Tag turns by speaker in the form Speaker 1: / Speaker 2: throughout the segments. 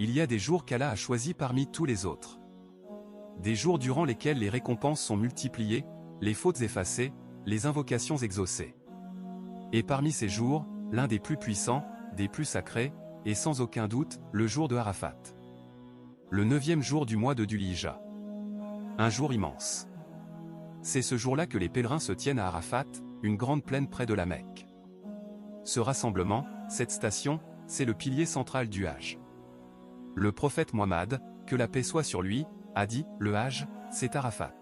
Speaker 1: il y a des jours qu'Allah a choisis parmi tous les autres. Des jours durant lesquels les récompenses sont multipliées, les fautes effacées, les invocations exaucées. Et parmi ces jours, l'un des plus puissants, des plus sacrés, est sans aucun doute, le jour de Arafat. Le 9e jour du mois de Dhul-Hijja. Un jour immense. C'est ce jour-là que les pèlerins se tiennent à Arafat, une grande plaine près de la Mecque. Ce rassemblement, cette station, c'est le pilier central du Hajj. Le prophète Mohammed, que la paix soit sur lui, a dit, le Hajj, c'est Arafat.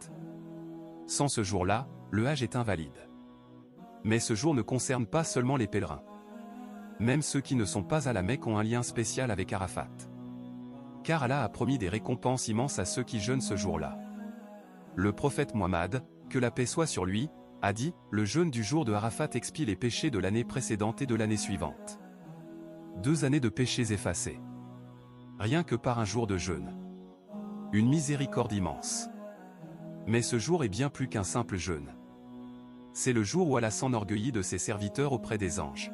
Speaker 1: Sans ce jour-là, le Hajj est invalide. Mais ce jour ne concerne pas seulement les pèlerins. Même ceux qui ne sont pas à la Mecque ont un lien spécial avec Arafat. Car Allah a promis des récompenses immenses à ceux qui jeûnent ce jour-là. Le prophète Mohammed, que la paix soit sur lui, a dit, le jeûne du jour de Arafat expie les péchés de l'année précédente et de l'année suivante. 2 années de péchés effacés. Rien que par un jour de jeûne. Une miséricorde immense. Mais ce jour est bien plus qu'un simple jeûne. C'est le jour où Allah s'enorgueillit de ses serviteurs auprès des anges.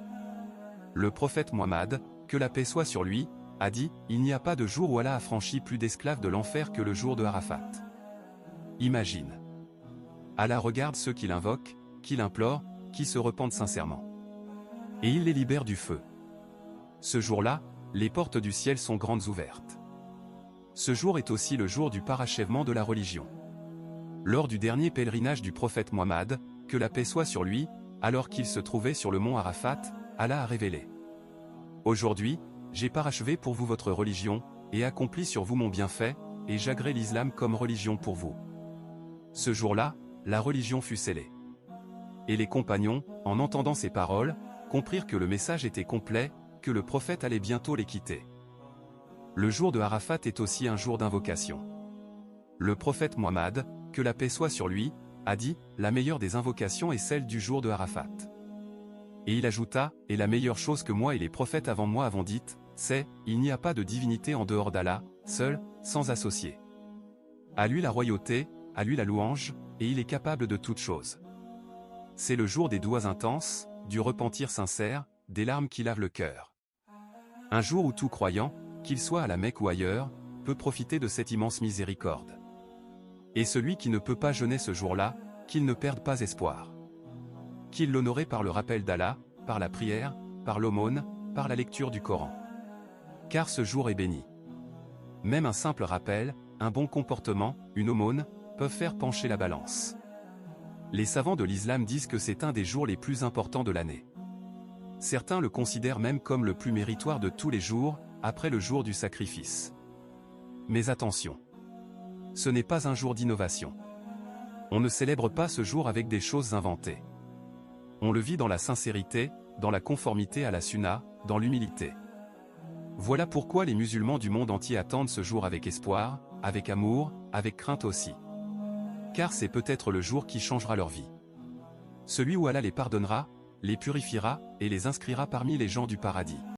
Speaker 1: Le prophète Mohammed, que la paix soit sur lui, a dit, il n'y a pas de jour où Allah a franchi plus d'esclaves de l'enfer que le jour de Arafat. Imagine. Allah regarde ceux qui l'invoquent, qui l'implorent, qui se repentent sincèrement. Et il les libère du feu. Ce jour-là, les portes du ciel sont grandes ouvertes. Ce jour est aussi le jour du parachèvement de la religion. Lors du dernier pèlerinage du prophète Mohammed, que la paix soit sur lui, alors qu'il se trouvait sur le mont Arafat, Allah a révélé. Aujourd'hui, j'ai parachevé pour vous votre religion, et accompli sur vous mon bienfait, et j'agrée l'islam comme religion pour vous. Ce jour-là, la religion fut scellée. Et les compagnons, en entendant ces paroles, comprirent que le message était complet, que le prophète allait bientôt les quitter. Le jour de Arafat est aussi un jour d'invocation. Le prophète Mohammed, que la paix soit sur lui, a dit, la meilleure des invocations est celle du jour de Arafat. Et il ajouta, et la meilleure chose que moi et les prophètes avant moi avons dite, c'est, il n'y a pas de divinité en dehors d'Allah, seul, sans associé. À lui la royauté, à lui la louange, et il est capable de toutes choses. C'est le jour des douas intenses, du repentir sincère, des larmes qui lavent le cœur. Un jour où tout croyant, qu'il soit à la Mecque ou ailleurs, peut profiter de cette immense miséricorde. Et celui qui ne peut pas jeûner ce jour-là, qu'il ne perde pas espoir. Qu'il l'honorait par le rappel d'Allah, par la prière, par l'aumône, par la lecture du Coran. Car ce jour est béni. Même un simple rappel, un bon comportement, une aumône, peuvent faire pencher la balance. Les savants de l'islam disent que c'est un des jours les plus importants de l'année. Certains le considèrent même comme le plus méritoire de tous les jours, après le jour du sacrifice. Mais attention. Ce n'est pas un jour d'innovation. On ne célèbre pas ce jour avec des choses inventées. On le vit dans la sincérité, dans la conformité à la sunna, dans l'humilité. Voilà pourquoi les musulmans du monde entier attendent ce jour avec espoir, avec amour, avec crainte aussi. Car c'est peut-être le jour qui changera leur vie. Celui où Allah les pardonnera, les purifiera, et les inscrira parmi les gens du paradis.